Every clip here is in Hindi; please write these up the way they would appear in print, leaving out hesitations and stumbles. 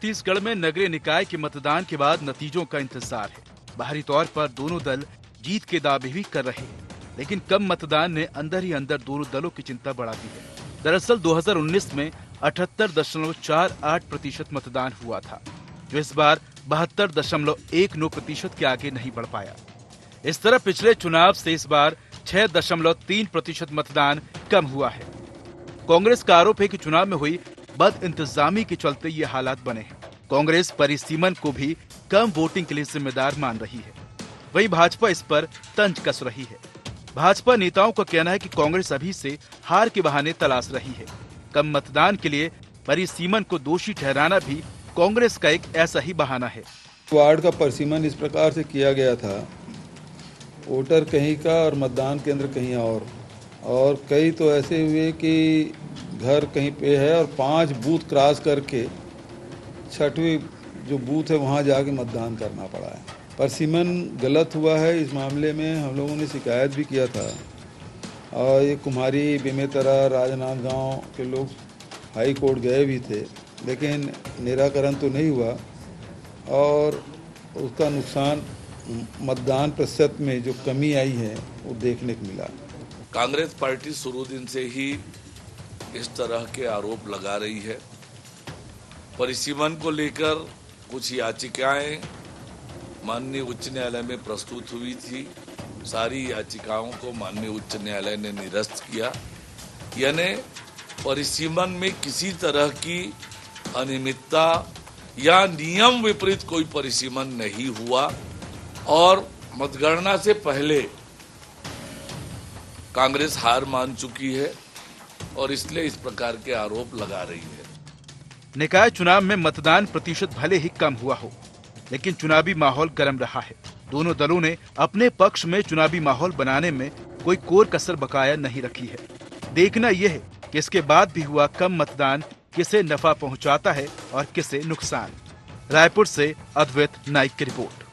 छत्तीसगढ़ में नगरीय निकाय के मतदान के बाद नतीजों का इंतजार है। बाहरी तौर पर दोनों दल जीत के दावे भी कर रहे हैं, लेकिन कम मतदान ने अंदर ही अंदर दोनों दलों की चिंता बढ़ा दी है। दरअसल 2019 में 78.48% मतदान हुआ था, जो इस बार 72.19% के आगे नहीं बढ़ पाया। इस तरह पिछले चुनाव से इस बार 6.3% मतदान कम हुआ है। कांग्रेस का आरोप है कि चुनाव में हुई बद इंतजामी के चलते ये हालात बने हैं। कांग्रेस परिसीमन को भी कम वोटिंग के लिए जिम्मेदार मान रही है। वहीं भाजपा इस पर तंज कस रही है। भाजपा नेताओं का कहना है कि कांग्रेस अभी से हार के बहाने तलाश रही है। कम मतदान के लिए परिसीमन को दोषी ठहराना भी कांग्रेस का एक ऐसा ही बहाना है। वार्ड का परिसीमन इस प्रकार से किया गया था, वोटर कहीं का और मतदान केंद्र कहीं और कई तो ऐसे हुए कि घर कहीं पे है और 5 बूथ क्रॉस करके 6वीं जो बूथ है वहाँ जाके मतदान करना पड़ा है। परिसीमन गलत हुआ है। इस मामले में हम लोगों ने शिकायत भी किया था और ये कुम्हारी, बेमेतरा, राजनांदगांव के लोग हाई कोर्ट गए भी थे, लेकिन निराकरण तो नहीं हुआ और उसका नुकसान मतदान प्रतिशत में जो कमी आई है वो देखने को मिला। कांग्रेस पार्टी शुरू दिन से ही इस तरह के आरोप लगा रही है। परिसीमन को लेकर कुछ याचिकाएं माननीय उच्च न्यायालय में प्रस्तुत हुई थी। सारी याचिकाओं को माननीय उच्च न्यायालय ने निरस्त किया। यानी परिसीमन में किसी तरह की अनियमितता या नियम विपरीत कोई परिसीमन नहीं हुआ और मतगणना से पहले कांग्रेस हार मान चुकी है और इसलिए इस प्रकार के आरोप लगा रही है। निकाय चुनाव में मतदान प्रतिशत भले ही कम हुआ हो, लेकिन चुनावी माहौल गर्म रहा है। दोनों दलों ने अपने पक्ष में चुनावी माहौल बनाने में कोई कोर कसर बकाया नहीं रखी है। देखना यह है कि इसके बाद भी हुआ कम मतदान किसे नफा पहुंचाता है और किसे नुकसान। रायपुर से अद्वैत नाइक की रिपोर्ट।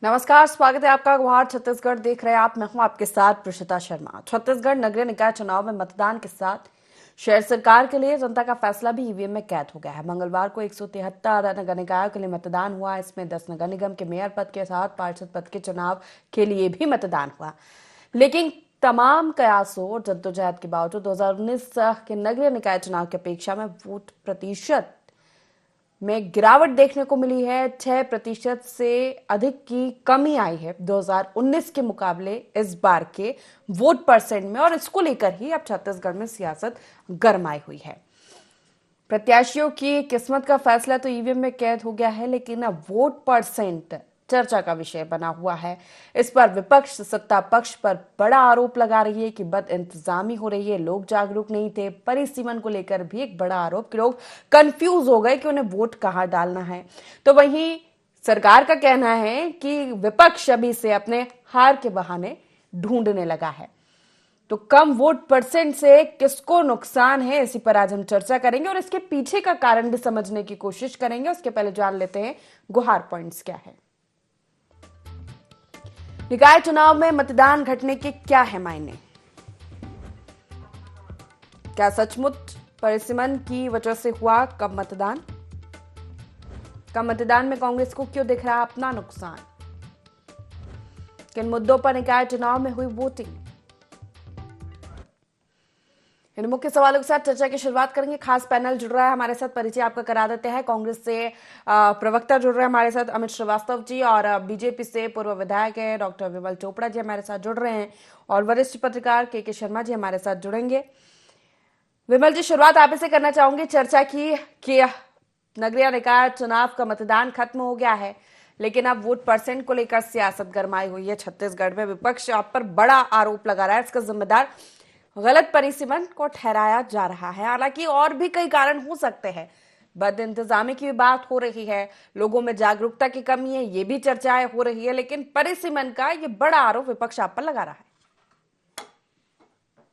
नमस्कार, स्वागत है आपका। गुहार छत्तीसगढ़ देख रहे हैं आप। मैं हूं आपके साथ प्रशिता शर्मा। छत्तीसगढ़ नगरीय निकाय चुनाव में मतदान के साथ शहर सरकार के लिए जनता का फैसला भी ईवीएम में कैद हो गया है। मंगलवार को 173 नगर निकायों के लिए मतदान हुआ। इसमें 10 नगर निगम के मेयर पद के साथ पार्षद पद के चुनाव के लिए भी मतदान हुआ, लेकिन तमाम कयासों और जद्दोजहद के बावजूद 2019 के नगरीय निकाय चुनाव की अपेक्षा में वोट प्रतिशत में गिरावट देखने को मिली है। 6% से अधिक की कमी आई है 2019 के मुकाबले इस बार के वोट परसेंट में, और इसको लेकर ही अब छत्तीसगढ़ में सियासत गरमाई हुई है। प्रत्याशियों की किस्मत का फैसला तो ईवीएम में कैद हो गया है, लेकिन अब वोट परसेंट चर्चा का विषय बना हुआ है। इस पर विपक्ष सत्ता पक्ष पर बड़ा आरोप लगा रही है कि बद इंतजामी हो रही है, लोग जागरूक नहीं थे। परिसीमन को लेकर भी एक बड़ा आरोप कि लोग कंफ्यूज हो गए कि उन्हें वोट कहां डालना है। तो वहीं सरकार का कहना है कि विपक्ष अभी से अपने हार के बहाने ढूंढने लगा है। तो कम वोट परसेंट से किसको नुकसान है, इसी पर आज हम चर्चा करेंगे और इसके पीछे का कारण भी समझने की कोशिश करेंगे। उसके पहले जान लेते हैं गुहार पॉइंट्स क्या है। निकाय चुनाव में मतदान घटने के क्या है मायने? क्या सचमुच परिसीमन की वजह से हुआ कम मतदान? कम मतदान में कांग्रेस को क्यों दिख रहा अपना नुकसान? किन मुद्दों पर निकाय चुनाव में हुई वोटिंग? इन मुख्य सवालों के साथ चर्चा की शुरुआत करेंगे। खास पैनल जुड़ रहा है हमारे साथ, परिचय आपका करा देते हैं। कांग्रेस से प्रवक्ता जुड़ रहे हैं हमारे साथ अमित श्रीवास्तव जी, और बीजेपी से पूर्व विधायक है डॉक्टर विमल चोपड़ा जी हमारे साथ जुड़ रहे हैं, और वरिष्ठ पत्रकार के शर्मा जी हमारे साथ जुड़ेंगे। विमल जी, शुरुआत आप से करना चाहूंगी। चर्चा की कि नगरीय निकाय चुनाव का मतदान खत्म हो गया है, लेकिन अब वोट परसेंट को लेकर सियासत गरमाई हुई है छत्तीसगढ़ में। विपक्ष आप पर बड़ा आरोप लगा रहा है, इसका जिम्मेदार गलत परिसीमन को ठहराया जा रहा है। हालांकि और भी कई कारण हो सकते हैं। बद इंतजामी की भी बात हो रही है, लोगों में जागरूकता की कमी है, ये भी चर्चाएं हो रही है, लेकिन परिसीमन का ये बड़ा आरोप विपक्ष आप पर लगा रहा है।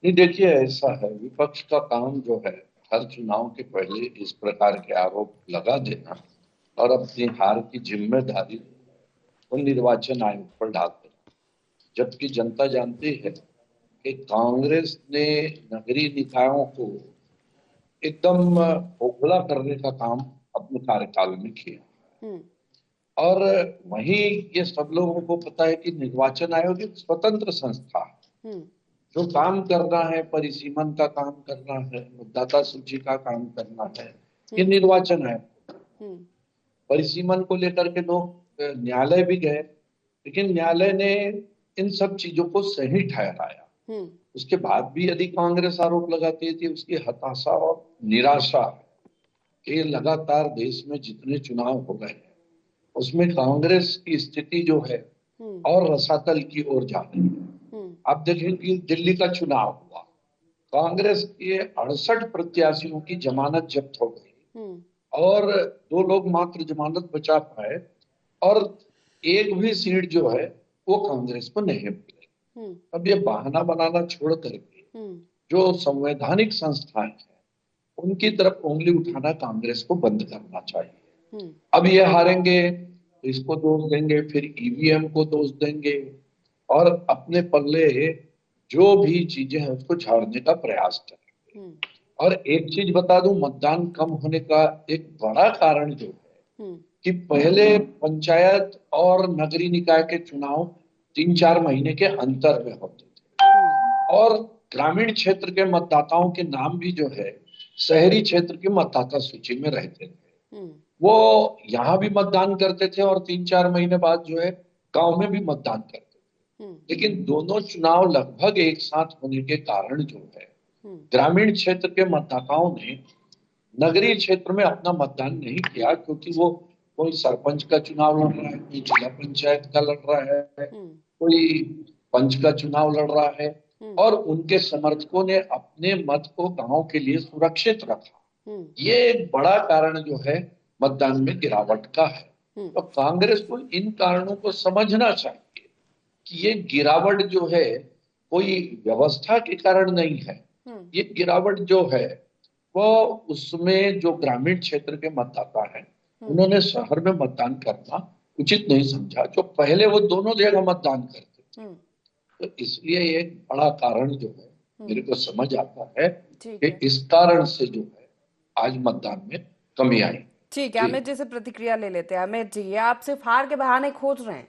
नहीं, देखिए ऐसा है, विपक्ष का काम जो है हर चुनाव के पहले इस प्रकार के आरोप लगा देना, और अपनी हार की जिम्मेदारी उन निर्वाचन आयोग पर डालते हैं, जबकि जनता जानती है कि कांग्रेस ने नगरीय निकायों को एकदम खोखला करने का काम अपने कार्यकाल में किया। और वहीं ये सब लोगों को पता है कि निर्वाचन आयोग एक स्वतंत्र संस्था है। जो काम करना है, परिसीमन का काम करना है, मतदाता सूची का काम करना है, ये निर्वाचन आयोग। परिसीमन को लेकर के लोग न्यायालय भी गए, लेकिन न्यायालय ने इन सब चीजों को सही ठहराया। उसके बाद भी यदि कांग्रेस आरोप लगाती थी, उसकी हताशा और निराशा कि लगातार देश में जितने चुनाव हो गए हैं उसमें कांग्रेस की स्थिति जो है और रसातल की ओर जा रही है। आप देखेंगे दिल्ली का चुनाव हुआ, कांग्रेस के 68 प्रत्याशियों की जमानत जब्त हो गई और 2 लोग मात्र जमानत बचा पाए और एक भी सीट जो है वो कांग्रेस को नहीं मिली। अब ये बहाना बनाना छोड़ करके जो संवैधानिक संस्थाएं हैं उनकी तरफ उंगली उठाना कांग्रेस को बंद करना चाहिए। अब ये हारेंगे तो इसको दोष देंगे, फिर ईवीएम को दोष देंगे और अपने पल्ले जो भी चीजें हैं उसको झाड़ने का प्रयास करेंगे। और एक चीज बता दूं, मतदान कम होने का एक बड़ा कारण जो है कि पहले पंचायत और नगरीय निकाय के चुनाव 3-4 महीने के अंतर में होते थे और ग्रामीण क्षेत्र के मतदाताओं के नाम भी जो है शहरी क्षेत्र की मतदाता सूची में रहते थे। वो यहाँ भी मतदान करते थे और 3-4 महीने बाद जो है गांव में भी मतदान करते थे। लेकिन दोनों चुनाव लगभग एक साथ होने के कारण जो है ग्रामीण क्षेत्र के मतदाताओं ने नगरीय क्षेत्र में अपना मतदान नहीं किया, क्योंकि वो कोई सरपंच का चुनाव लड़ रहा है, कोई जिला पंचायत का लड़ रहा है, कोई पंच का चुनाव लड़ रहा है और उनके समर्थकों ने अपने मत को गांव के लिए सुरक्षित रखा। ये एक बड़ा कारण जो है मतदान में गिरावट का है। तो कांग्रेस को इन कारणों को समझना चाहिए कि ये गिरावट जो है कोई व्यवस्था के कारण नहीं है। ये गिरावट जो है वो उसमें जो ग्रामीण क्षेत्र के मतदाता हैं उन्होंने शहर में मतदान करना उचित नहीं समझा, जो पहले वो दोनों जगह मतदान करते थे। तो इसलिए एक बड़ा कारण जो है मेरे को समझ आता है कि इस कारण से जो है आज मतदान में कमी आई। ठीक है, अमित जी से प्रतिक्रिया ले लेते हैं। अमित जी, ये आप सिर्फ हार के बहाने खोज रहे हैं?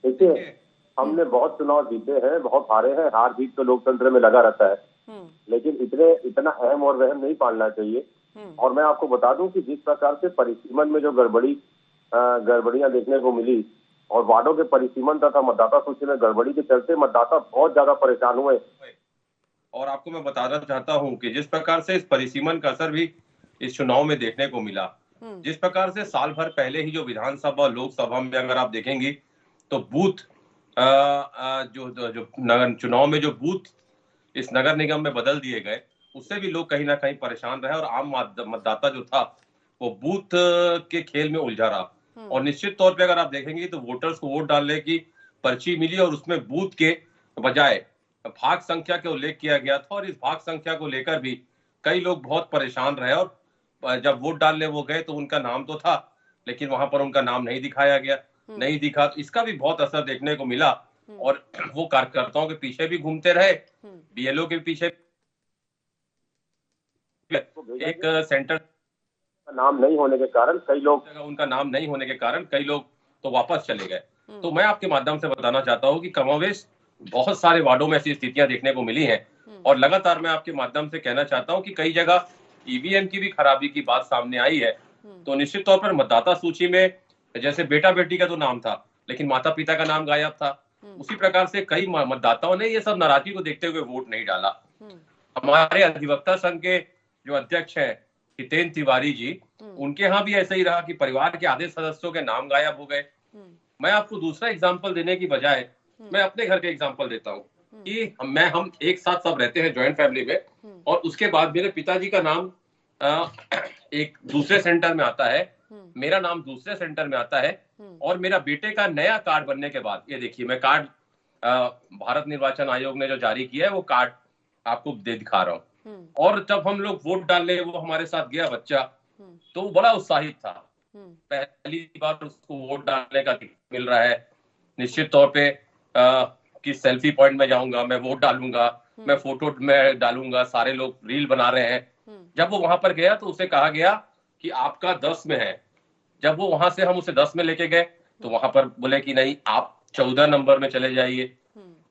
देखिए, हमने बहुत चुनाव जीते हैं, बहुत हारे हैं। हार जीत तो लोकतंत्र में लगा रहता है, लेकिन इतना अहम और वहम नहीं पालना चाहिए। और मैं आपको बता दूं कि जिस प्रकार से परिसीमन में जो गड़बड़ियां देखने को मिली और वार्डों के परिसीमन तथा मतदाता सूची में गड़बड़ी के चलते मतदाता बहुत ज्यादा परेशान हुए। और आपको मैं बताना चाहता हूं कि जिस प्रकार से इस परिसीमन का असर भी इस चुनाव में देखने को मिला, जिस प्रकार से साल भर पहले ही जो विधानसभा और लोकसभा में अगर आप देखेंगी तो बूथ जो नगर चुनाव में जो बूथ इस नगर निगम में बदल दिए गए, उससे भी लोग कहीं ना कहीं परेशान रहे और आम मतदाता जो था वो बूथ के खेल में उलझा रहा। और निश्चित तौर पे अगर आप देखेंगे तो वोटर्स को वोट डालने की पर्ची मिली और उसमें बूथ के बजाय भाग संख्या का उल्लेख किया गया था और इस भाग संख्या को लेकर भी कई लोग बहुत परेशान रहे और जब वोट डालने वो गए तो उनका नाम तो था लेकिन वहां पर उनका नाम नहीं दिखाया गया, नहीं दिखा। तो इसका भी बहुत असर देखने को मिला और वो कार्यकर्ताओं के पीछे भी घूमते रहे, बीएलओ के पीछे। एक सेंटर नाम नहीं होने के कारण उनका नाम नहीं होने के कारण कई लोग तो वापस चले गए। तो मैं आपके माध्यम से बताना चाहता हूँ कि कमोवेश बहुत सारे वार्डों में ऐसी स्थितियां देखने को मिली हैं और लगातार मैं आपके माध्यम से कहना चाहता हूं कि कई जगह ईवीएम की भी खराबी की बात सामने आई है। तो निश्चित तौर पर मतदाता सूची में जैसे बेटा बेटी का तो नाम था लेकिन माता पिता का नाम गायब था, उसी प्रकार से कई मतदाताओं ने ये सब नाराजगी को देखते हुए वोट नहीं डाला। हमारे अधिवक्ता संघ के जो अध्यक्ष हैं हितेन तिवारी जी, उनके यहाँ भी ऐसा ही रहा कि परिवार के आधे सदस्यों के नाम गायब हो गए। मैं आपको दूसरा एग्जाम्पल देने की बजाय मैं अपने घर के एग्जाम्पल देता हूँ कि हम एक साथ सब रहते हैं ज्वाइंट फैमिली में और उसके बाद मेरे पिताजी का नाम एक दूसरे सेंटर में आता है, मेरा नाम दूसरे सेंटर में आता है और मेरा बेटे का नया कार्ड बनने के बाद, ये देखिए मैं कार्ड भारत निर्वाचन आयोग ने जो जारी किया है वो कार्ड आपको दिखा रहा हूँ। और जब हम लोग वोट डालने वो हमारे साथ गया बच्चा, तो वो बड़ा उत्साहित था। पहली बार उसको वोट डालने का मिल रहा है। निश्चित तौर पे कि सेल्फी पॉइंट में जाऊंगा, मैं वोट डालूंगा, मैं फोटो में डालूंगा, सारे लोग रील बना रहे हैं। जब वो वहां पर गया तो उसे कहा गया कि आपका 10 में है। जब वो वहां से हम उसे 10 में लेके गए तो वहां पर बोले कि नहीं, आप 14 नंबर में चले जाइए।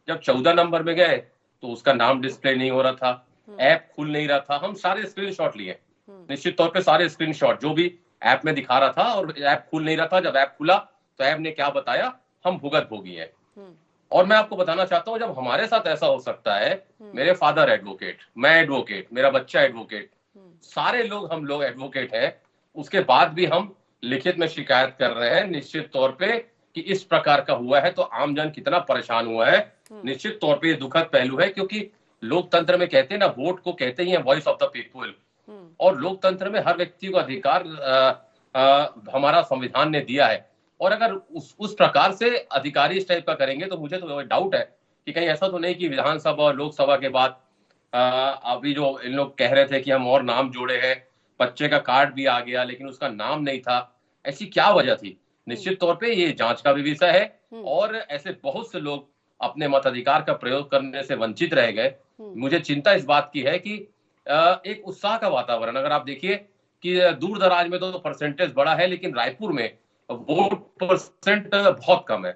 जब 14 नंबर में गए तो उसका नाम डिस्प्ले नहीं हो रहा था, ऐप खुल नहीं रहा था। हम सारे स्क्रीनशॉट लिए, निश्चित तौर पे सारे स्क्रीनशॉट जो भी ऐप में दिखा रहा था, और ऐप खुल नहीं रहा था। जब ऐप खुला तो ऐप ने क्या बताया, हम भुगत भोगी हैं। और मैं आपको बताना चाहता हूं, जब हमारे साथ ऐसा हो सकता है, मेरे फादर एडवोकेट, मैं एडवोकेट, मेरा बच्चा एडवोकेट, सारे लोग हम लोग एडवोकेट हैं, उसके बाद भी हम लिखित में शिकायत कर रहे हैं निश्चित तौर पे कि इस प्रकार का हुआ है तो आमजन कितना परेशान हुआ है। निश्चित तौर पे ये दुखद पहलू है, क्योंकि लोकतंत्र में कहते हैं ना, वोट को कहते ही है वॉइस ऑफ द पीपुल, और लोकतंत्र में हर व्यक्ति को अधिकार हमारा संविधान ने दिया है। और अगर उस प्रकार से अधिकारी इस टाइप का करेंगे तो मुझे तो डाउट है कि कहीं ऐसा तो नहीं कि विधानसभा और लोकसभा के बाद अभी जो इन लोग कह रहे थे कि हम और नाम जोड़े हैं, बच्चे का कार्ड भी आ गया लेकिन उसका नाम नहीं था, ऐसी क्या वजह थी? निश्चित तौर पे ये जांच का भी विषय है, और ऐसे बहुत से लोग अपने मताधिकार का प्रयोग करने से वंचित रह गए। मुझे चिंता इस बात की है कि एक उत्साह का वातावरण, अगर आप देखिए कि दूर दराज में तो परसेंटेज बड़ा है, लेकिन रायपुर में वोट परसेंट बहुत कम है।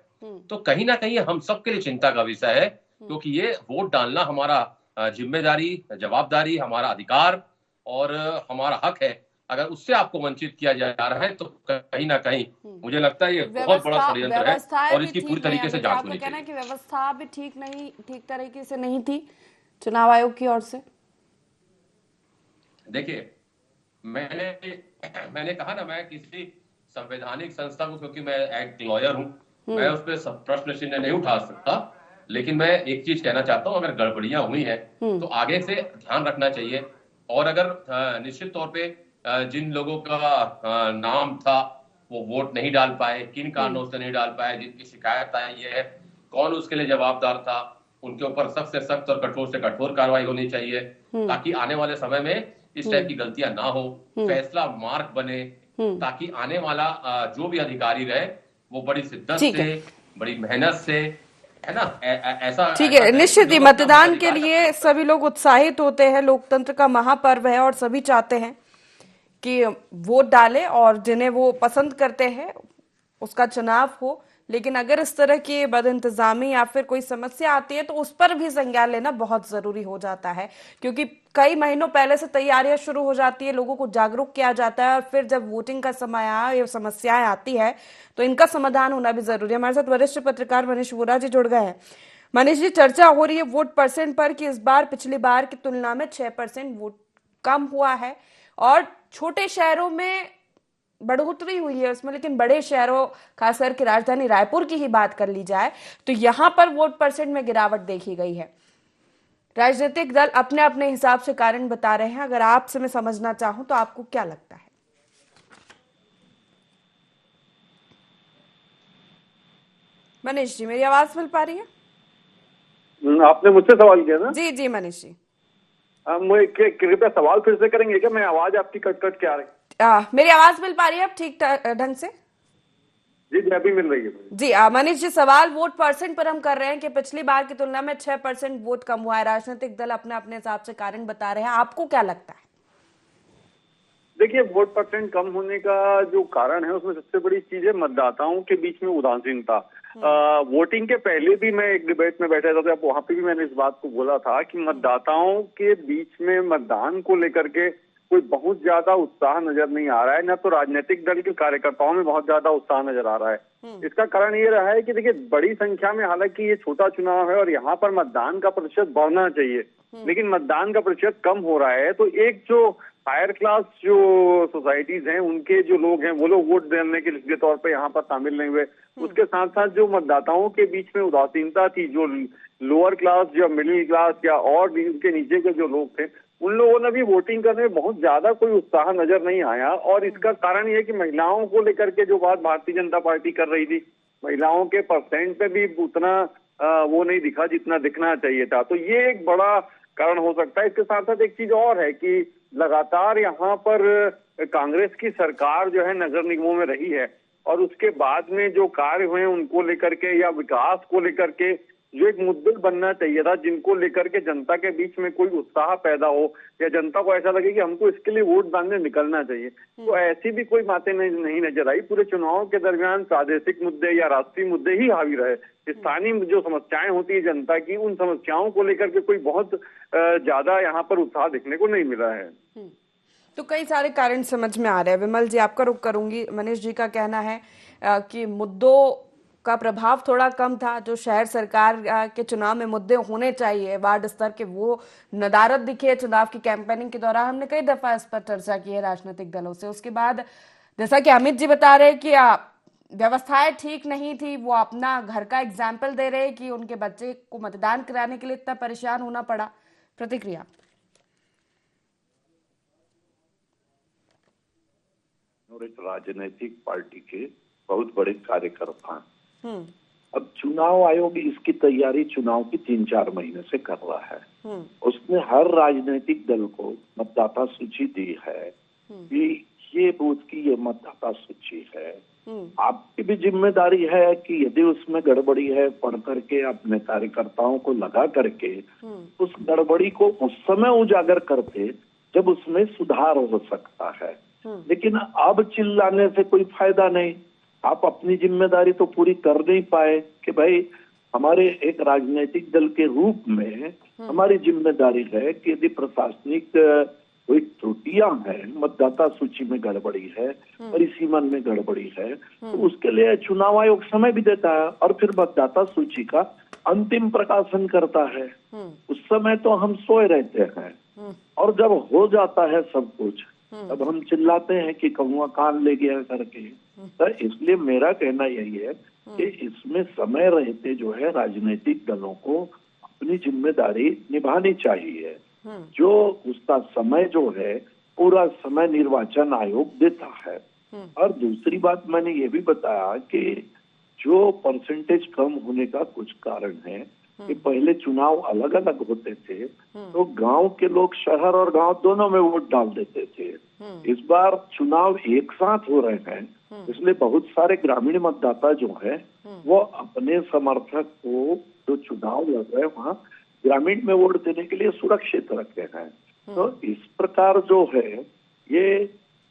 तो कहीं ना कहीं हम सबके लिए चिंता का विषय है, क्योंकि ये वोट डालना हमारा जिम्मेदारी, जवाबदारी, हमारा अधिकार और हमारा हक है। अगर उससे आपको वंचित किया जा रहा है तो कहीं ना कहीं मुझे लगता है ये बहुत बड़ा षड्यंत्र है, और इसकी पूरी तरीके से जांच होनी चाहिए। कि व्यवस्था भी ठीक तरीके से नहीं थी चुनाव आयोग की ओर से। देखिए, मैंने कहा ना, मैं किसी संवैधानिक संस्था को, क्योंकि मैं एक लॉयर हूं, मैं उस पर प्रश्न चिन्ह नहीं उठा सकता, लेकिन मैं एक चीज कहना चाहता हूं, अगर गड़बड़ियां हुई हैं तो आगे से ध्यान रखना चाहिए। और अगर निश्चित तौर पे जिन लोगों का नाम था वो वोट नहीं डाल पाए, किन कारणों से नहीं डाल पाए, जिनकी शिकायत आई है, कौन उसके लिए जवाबदार था, उनके ऊपर सख्त से सख्त और कठोर से कठोर कार्रवाई होनी चाहिए, ताकि आने वाले समय में इस टाइप की गलतियां ना हो, फैसला मार्क बने, ताकि आने वाला जो भी अधिकारी रहे वो बड़ी शिद्दत से, बड़ी मेहनत से, है ना, ऐसा। ठीक है, निश्चित ही मतदान के लिए सभी लोग उत्साहित होते हैं, लोकतंत्र का महापर्व है और सभी चाहते हैं कि वोट डालें और जिन्हें वो पसंद करते हैं उसका चुनाव हो। लेकिन अगर इस तरह की बदइंतजामी या फिर कोई समस्या आती है तो उस पर भी संज्ञान लेना बहुत जरूरी हो जाता है, क्योंकि कई महीनों पहले से तैयारियां शुरू हो जाती है, लोगों को जागरूक किया जाता है, और फिर जब वोटिंग का समय आया, ये समस्याएं आती है तो इनका समाधान होना भी जरूरी है। हमारे साथ वरिष्ठ पत्रकार मनीष वोरा जी जुड़ गए हैं। मनीष जी, चर्चा हो रही है वोट परसेंट पर कि इस बार पिछली बार की तुलना में 6% वोट कम हुआ है, और छोटे शहरों में बढ़ोतरी हुई है उसमें, लेकिन बड़े शहरों खासकर की राजधानी रायपुर की ही बात कर ली जाए तो यहां पर वोट परसेंट में गिरावट देखी गई है। राजनीतिक दल अपने अपने हिसाब से कारण बता रहे हैं, अगर आपसे मैं समझना चाहूं तो आपको क्या लगता है? मनीष जी, मेरी आवाज मिल पा रही है? आपने मुझसे सवाल किया ना? जी जी मनीष जी, मुझे कृपया सवाल फिर से करेंगे क्या? मैं आवाज आपकी कट के आ रही। मेरी आवाज मिल पा रही है अब ठीक ढंग से? जी जी, अभी मिल रही है जी। मनीष जी, सवाल वोट परसेंट पर हम कर रहे हैं कि पिछली बार की तुलना में 6% वोट कम हुआ है। राजनीतिक दल अपने अपने हिसाब से कारण बता रहे हैं, आपको क्या लगता है? देखिए, वोट परसेंट कम होने का जो कारण है उसमें सबसे बड़ी चीज है मतदाताओं के बीच में उदासीनता। वोटिंग के पहले भी मैं एक डिबेट में बैठा था, तो वहां पे भी मैंने इस बात को बोला था कि मतदाताओं के बीच में मतदान को लेकर के कोई बहुत ज्यादा उत्साह नजर नहीं आ रहा है, न तो राजनीतिक दल के कार्यकर्ताओं में बहुत ज्यादा उत्साह नजर आ रहा है। इसका कारण ये रहा है कि देखिए, बड़ी संख्या में, हालांकि ये छोटा चुनाव है और यहाँ पर मतदान का प्रतिशत बढ़ना चाहिए, लेकिन मतदान का प्रतिशत कम हो रहा है। तो एक जो हायर क्लास जो सोसाइटीज हैं, उनके जो लोग हैं, वो लोग वोट देने के तौर पे यहाँ पर शामिल नहीं हुए। उसके साथ साथ जो मतदाताओं के बीच में उदासीनता थी, जो लोअर क्लास या मिडिल क्लास या और इनके नीचे के जो लोग थे, उन लोगों ने भी वोटिंग करने में बहुत ज्यादा कोई उत्साह नजर नहीं आया। और इसका कारण ये कि महिलाओं को लेकर के जो बात भारतीय जनता पार्टी कर रही थी, महिलाओं के परसेंट पे भी उतना वो नहीं दिखा जितना दिखना चाहिए था। तो ये एक बड़ा कारण हो सकता है। इसके साथ साथ एक चीज और है कि लगातार यहाँ पर कांग्रेस की सरकार जो है नगर निगमों में रही है और उसके बाद में जो कार्य हुए उनको लेकर के या विकास को लेकर के जो एक मुद्दे बनना चाहिए था, जिनको लेकर के जनता के बीच में कोई उत्साह पैदा हो या जनता को ऐसा लगे कि हमको इसके लिए वोट डालने निकलना चाहिए, तो ऐसी भी कोई बातें नहीं नजर आई। पूरे चुनाव के दरमियान प्रादेशिक मुद्दे या राष्ट्रीय मुद्दे ही हावी रहे। स्थानीय जो समस्याएं होती है जनता की, उन समस्याओं को लेकर के कोई बहुत ज्यादा यहाँ पर उत्साह देखने को नहीं मिला है। तो कई सारे कारण समझ में आ रहे हैं। विमल जी, आपका रुख करूंगी। मनीष जी का कहना है कि मुद्दों का प्रभाव थोड़ा कम था। जो शहर सरकार के चुनाव में मुद्दे होने चाहिए वार्ड स्तर के, वो नदारद दिखे है चुनाव की कैंपेनिंग के दौरान। हमने कई दफा इस पर चर्चा की है राजनीतिक दलों से। उसके बाद जैसा कि अमित जी बता रहे कि व्यवस्थाएं ठीक नहीं थी, वो अपना घर का एग्जाम्पल दे रहे कि उनके बच्चे को मतदान कराने के लिए इतना परेशान होना पड़ा। प्रतिक्रिया? और एक राजनीतिक पार्टी के बहुत बड़े कार्यकर्ता हैं। अब चुनाव आयोग इसकी तैयारी चुनाव की 3-4 महीने से कर रहा है। उसने हर राजनीतिक दल को मतदाता सूची दी है कि ये बूथ की ये मतदाता सूची है। आपकी भी जिम्मेदारी है कि यदि उसमें गड़बड़ी है, पढ़ करके अपने कार्यकर्ताओं को लगा करके उस गड़बड़ी को उस समय उजागर करते जब उसमें सुधार हो सकता है। लेकिन अब चिल्लाने से कोई फायदा नहीं। आप अपनी जिम्मेदारी तो पूरी कर नहीं पाए कि भाई हमारे एक राजनीतिक दल के रूप में हमारी जिम्मेदारी है कि यदि प्रशासनिक कोई त्रुटियां हैं, मतदाता सूची में गड़बड़ी है, परिसीमन में गड़बड़ी है, तो उसके लिए चुनाव आयोग समय भी देता है और फिर मतदाता सूची का अंतिम प्रकाशन करता है। उस समय तो हम सोए रहते हैं और जब हो जाता है सब कुछ तब हम चिल्लाते हैं कि कौवा कान ले गया करके। तो इसलिए मेरा कहना यही है कि इसमें समय रहते जो है राजनीतिक दलों को अपनी जिम्मेदारी निभानी चाहिए। जो उसका समय जो है पूरा समय निर्वाचन आयोग देता है। और दूसरी बात मैंने ये भी बताया कि जो परसेंटेज कम होने का कुछ कारण है कि पहले चुनाव अलग अलग होते थे तो गांव के लोग शहर और गांव दोनों में वोट डाल देते थे। इस बार चुनाव एक साथ हो रहे हैं, इसलिए बहुत सारे ग्रामीण मतदाता जो है वो अपने समर्थक को जो चुनाव लड़ रहे हैं वहाँ ग्रामीण में वोट देने के लिए सुरक्षित रखे हैं। तो इस प्रकार जो है ये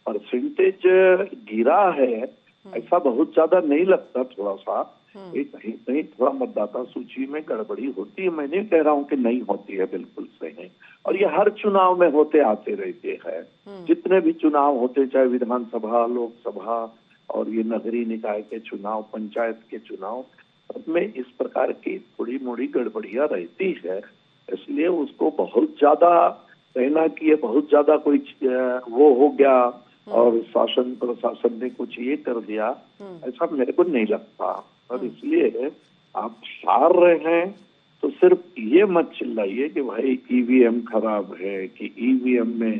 परसेंटेज गिरा है ऐसा बहुत ज्यादा नहीं लगता। थोड़ा सा कहीं कहीं थोड़ा मतदाता सूची में गड़बड़ी होती है। मैं नहीं कह रहा हूँ कि नहीं होती है, बिल्कुल सही। और ये हर चुनाव में होते आते रहते हैं। जितने भी चुनाव होते, चाहे विधानसभा, लोकसभा और ये नगरीय निकाय के चुनाव, पंचायत के चुनाव, में इस प्रकार की थोड़ी मोड़ी गड़बड़ियां रहती है। इसलिए उसको बहुत ज्यादा कहना कि ये बहुत ज्यादा कोई वो हो गया और शासन प्रशासन ने कुछ ये कर दिया, ऐसा मेरे को नहीं लगता। और इसलिए आप हार रहे हैं तो सिर्फ ये मत चिल्लाइए कि भाई ईवीएम खराब है, कि ईवीएम में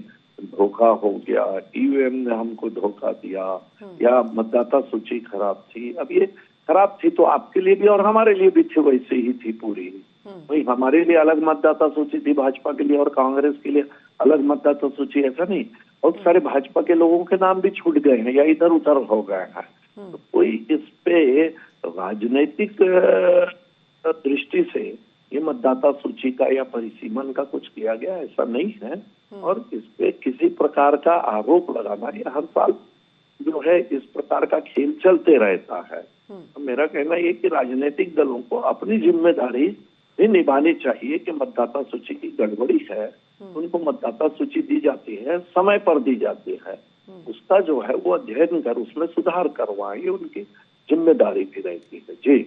धोखा हो गया, ईवीएम ने हमको धोखा दिया, या मतदाता सूची खराब थी। अब ये खराब थी तो आपके लिए भी और हमारे लिए भी थी, वैसे ही थी पूरी। भाई हमारे लिए अलग मतदाता सूची थी, भाजपा के लिए और कांग्रेस के लिए अलग मतदाता सूची, ऐसा नहीं। बहुत सारे भाजपा के लोगों के नाम भी छूट गए हैं या इधर उधर हो गए हैं। तो कोई इस पे राजनीतिक दृष्टि से ये मतदाता सूची का या परिसीमन का कुछ किया गया ऐसा नहीं है। और इस पे किसी प्रकार का आरोप लगाना, ये हर साल जो है इस प्रकार का खेल चलते रहता है। तो मेरा कहना ये कि राजनीतिक दलों को अपनी जिम्मेदारी भी निभानी चाहिए कि मतदाता सूची की गड़बड़ी है, उनको मतदाता सूची दी जाती है, समय पर दी जाती है, उसका जो है वो अध्ययन कर उसमें सुधार करवाएं, ये उनकी जिम्मेदारी भी रहती है। जी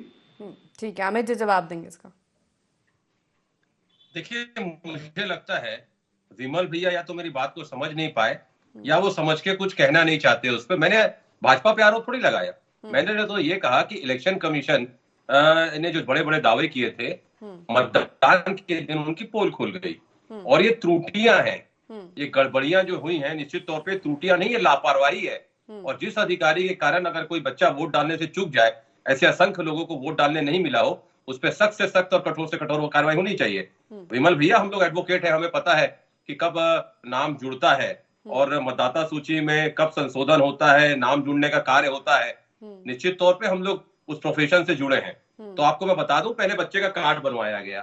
ठीक है, अमित जी जवाब देंगे इसका। देखिए, मुझे लगता है विमल भैया या तो मेरी बात को समझ नहीं पाए या वो समझ के कुछ कहना नहीं चाहते। उस पर मैंने भाजपा पे आरोप थोड़ी लगाया। मैंने तो ये कहा कि इलेक्शन कमीशन ने जो बड़े बड़े दावे किए थे, मतदान के दिन उनकी पोल खुल गई और ये त्रुटियां हैं, ये गड़बड़ियां जो हुई हैं, निश्चित तौर पे त्रुटियां नहीं, ये लापरवाही है। और जिस अधिकारी के कारण अगर कोई बच्चा वोट डालने से चूक जाए, ऐसे असंख्य लोगों को वोट डालने नहीं मिला हो, उस पर सख्त से सख्त और कठोर से कठोर कार्रवाई होनी चाहिए। विमल भैया, हम लोग एडवोकेट है, हमें पता है कि कब नाम जुड़ता है और मतदाता सूची में कब संशोधन होता है, नाम जुड़ने का कार्य होता है। निश्चित तौर पे हम लोग उस प्रोफेशन से जुड़े हैं। तो आपको मैं बता दूं, पहले बच्चे का कार्ड बनवाया गया,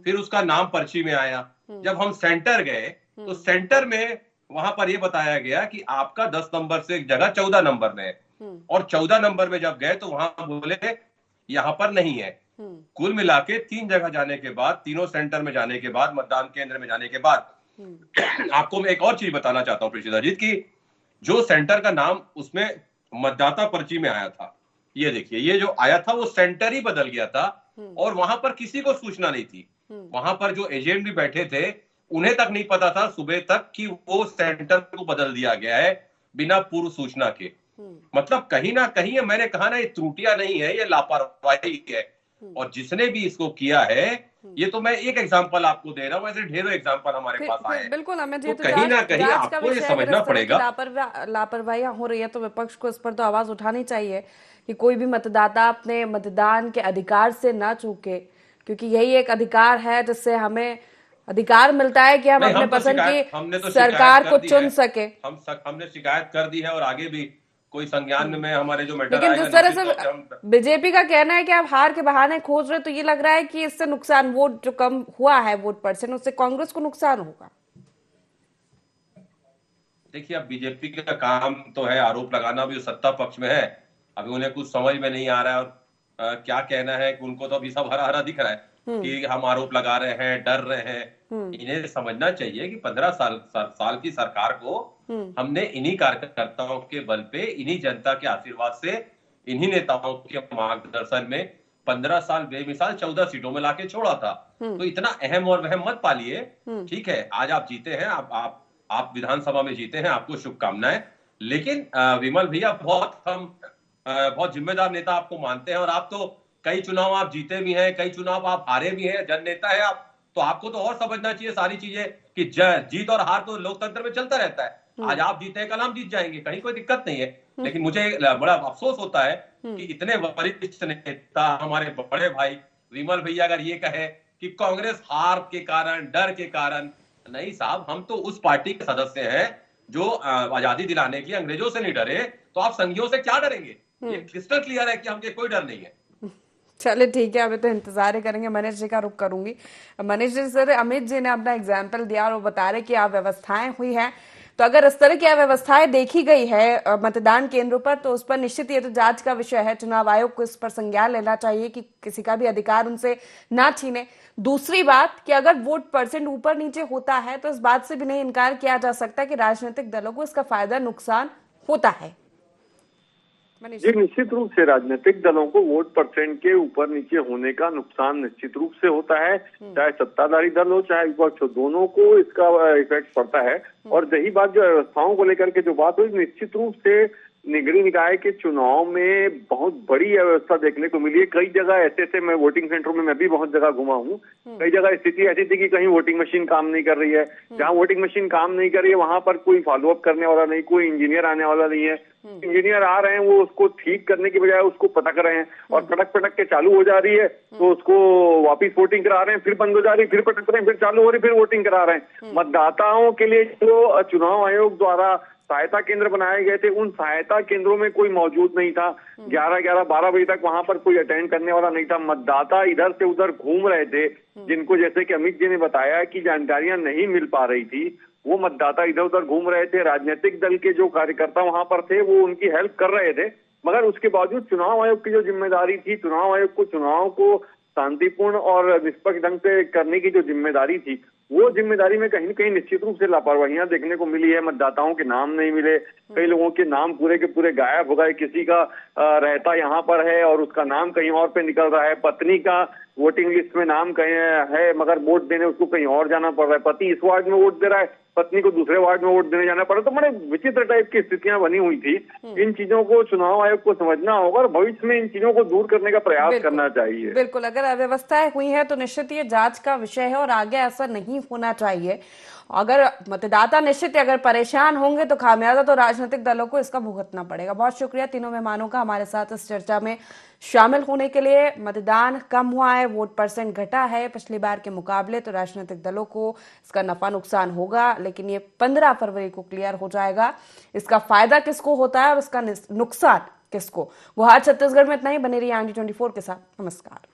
फिर उसका नाम पर्ची में आया। जब हम सेंटर गए तो सेंटर में वहां पर यह बताया गया कि आपका 10 नंबर से जगह 14 नंबर में है, और 14 नंबर में जब गए तो वहां बोले यहां पर नहीं है। कुल मिला के 3 जगह जाने के बाद, तीनों सेंटर में जाने के बाद, मतदान केंद्र में जाने के बाद, आपको मैं एक और चीज बताना चाहता हूं प्रेषिता जी, की जो सेंटर का नाम उसमें मतदाता पर्ची में आया था, ये देखिए, ये जो आया था वो सेंटर ही बदल गया था, और वहां पर किसी को सूचना नहीं थी। वहां पर जो एजेंट भी बैठे थे उन्हें तक नहीं पता था सुबह तक कि वो सेंटर को बदल दिया गया है बिना पूर्व सूचना के। मतलब कहीं ना कहीं मैंने कहा ना, ये त्रुटियां नहीं है, ये लापरवाही है। और जिसने भी इसको किया है, ये तो मैं एक एग्जांपल आपको दे रहा हूँ, ऐसे ढेरों एग्जांपल हमारे पास आए हैं। बिल्कुल अमित जी, तो कहीं ना कहीं आपको ये समझना पड़ेगा, लापरवाहियां हो रही है तो विपक्ष को इस पर तो आवाज उठानी चाहिए कि कोई भी मतदाता अपने मतदान के अधिकार से ना चूके, क्योंकि यही एक अधिकार है जिससे हमें अधिकार मिलता है कि हम अपने पसंद की सरकार को चुन सके। हमने शिकायत कर दी है और आगे भी कोई संज्ञान में हमारे जो मैटर लेकिन जिस तरह से बीजेपी का कहना है कि आप हार के बहाने खोज रहे, तो ये लग रहा है कि इससे नुकसान, वोट जो कम हुआ है वोट परसेंट, उससे कांग्रेस को नुकसान होगा। देखिए, अब बीजेपी का काम तो है आरोप लगाना, भी सत्ता पक्ष में है, अभी उन्हें कुछ समझ में नहीं आ रहा है और क्या कहना है कि उनको तो अभी सब हरा हरा दिख रहा है कि हम आरोप लगा रहे हैं, डर रहे हैं। इन्हें समझना चाहिए कि 15 साल की सरकार को हमने इन्हीं कार्यकर्ताओं के बल पे, इन्हीं जनता के आशीर्वाद से, इन्हीं नेताओं के मार्गदर्शन में 15 साल बेमिसाल 14 सीटों में लाके छोड़ा था। तो इतना अहम और वहम मत पालिए। ठीक है, आज आप जीते हैं, आप विधानसभा में जीते हैं, आपको शुभकामनाएं। लेकिन विमल भैया, बहुत जिम्मेदार नेता आपको मानते हैं, और आप तो कई चुनाव आप जीते भी हैं, कई चुनाव आप हारे भी हैं, जन नेता है आप, तो आपको तो और समझना चाहिए सारी चीजें कि जीत और हार तो लोकतंत्र में चलता रहता है। आज आप जीते हैं, कल हम जीत जाएंगे, कहीं कोई दिक्कत नहीं है। लेकिन मुझे बड़ा अफसोस होता है कि इतने वरिष्ठ नेता हमारे बड़े भाई विमल भैया अगर ये कहे कि कांग्रेस हार के कारण, डर के कारण, नहीं साहब, हम तो उस पार्टी के सदस्य हैं जो आजादी दिलाने के लिए अंग्रेजों से नहीं डरे, तो आप संघियों से क्या डरेंगे? ये क्रिस्टल क्लियर है कि हमसे कोई डर नहीं है। चलिए ठीक है, अभी तो इंतजार ही करेंगे। मनीष जी का रुख करूंगी। मनीष जी, सर अमित जी ने अपना एग्जाम्पल दिया और वो बता रहे कि अव्यवस्थाएं हुई हैं, तो अगर इस तरह की अव्यवस्थाएं देखी गई है मतदान केंद्रों पर, तो उस पर निश्चित ये तो जांच का विषय है। चुनाव आयोग को इस पर संज्ञान लेना चाहिए कि किसी का भी अधिकार उनसे ना छीने। दूसरी बात कि अगर वोट परसेंट ऊपर नीचे होता है तो इस बात से भी नहीं इनकार किया जा सकता कि राजनीतिक दलों को इसका फायदा नुकसान होता है। जी, निश्चित रूप से राजनीतिक दलों को वोट परसेंट के ऊपर नीचे होने का नुकसान निश्चित रूप से होता है, चाहे सत्ताधारी दल हो चाहे विपक्ष हो, दोनों को इसका इफेक्ट पड़ता है। और रही बात जो व्यवस्थाओं को लेकर के जो बात हुई, निश्चित रूप से नगरीय निकाय के चुनाव में बहुत बड़ी अव्यवस्था देखने को मिली है। कई जगह ऐसे मैं वोटिंग सेंटरों में मैं भी बहुत जगह घुमा हूँ, कई जगह स्थिति ऐसी थी कि कहीं वोटिंग मशीन काम नहीं कर रही है। जहाँ वोटिंग मशीन काम नहीं कर रही है वहां पर कोई फॉलो अप करने वाला नहीं, कोई इंजीनियर आने वाला नहीं है। इंजीनियर आ रहे हैं, वो उसको ठीक करने की बजाय उसको पटक रहे हैं, और पटक के चालू हो जा रही है तो उसको वापिस वोटिंग करा रहे हैं, फिर बंद हो जा रही है, फिर पटक रहे हैं, फिर चालू हो रही है, फिर वोटिंग करा रहे हैं। मतदाताओं के लिए जो चुनाव आयोग द्वारा सहायता केंद्र बनाए गए थे, उन सहायता केंद्रों में कोई मौजूद नहीं था। 11-12 बजे तक वहां पर कोई अटेंड करने वाला नहीं था। मतदाता इधर से उधर घूम रहे थे, जिनको जैसे कि अमित जी ने बताया कि जानकारियां नहीं मिल पा रही थी, वो मतदाता इधर उधर घूम रहे थे। राजनीतिक दल के जो कार्यकर्ता वहां पर थे वो उनकी हेल्प कर रहे थे, मगर उसके बावजूद चुनाव आयोग की जो जिम्मेदारी थी, चुनाव आयोग को चुनाव को शांतिपूर्ण और निष्पक्ष ढंग से करने की जो जिम्मेदारी थी, वो जिम्मेदारी में कहीं न कहीं निश्चित रूप से लापरवाहियां देखने को मिली है। मतदाताओं के नाम नहीं मिले, कई लोगों के नाम पूरे के पूरे गायब हो गए। किसी का रहता यहाँ पर है और उसका नाम कहीं और पे निकल रहा है। पत्नी का वोटिंग लिस्ट में नाम कहीं है मगर वोट देने उसको कहीं और जाना पड़ रहा है। पति इस वार्ड में वोट दे रहा है, पत्नी को दूसरे वार्ड में वोट देने जाना पड़ा। तो बड़े विचित्र टाइप की स्थितियां बनी हुई थी। इन चीजों को चुनाव आयोग को समझना होगा और भविष्य में इन चीजों को दूर करने का प्रयास करना चाहिए। बिल्कुल, अगर अव्यवस्थाएं हुई है तो निश्चित ये जांच का विषय है और आगे ऐसा नहीं होना चाहिए। अगर मतदाता निश्चित अगर परेशान होंगे तो खामियाजा तो राजनीतिक दलों को इसका भुगतना पड़ेगा। बहुत शुक्रिया तीनों मेहमानों का हमारे साथ इस चर्चा में शामिल होने के लिए। मतदान कम हुआ है, वोट परसेंट घटा है पिछली बार के मुकाबले, तो राजनीतिक दलों को इसका नफा नुकसान होगा, लेकिन ये 15 फरवरी को क्लियर हो जाएगा इसका फायदा किसको होता है और इसका नुकसान किसको। गुहार छत्तीसगढ़ में इतना ही। बने रहिए आंधी 24 के साथ। नमस्कार।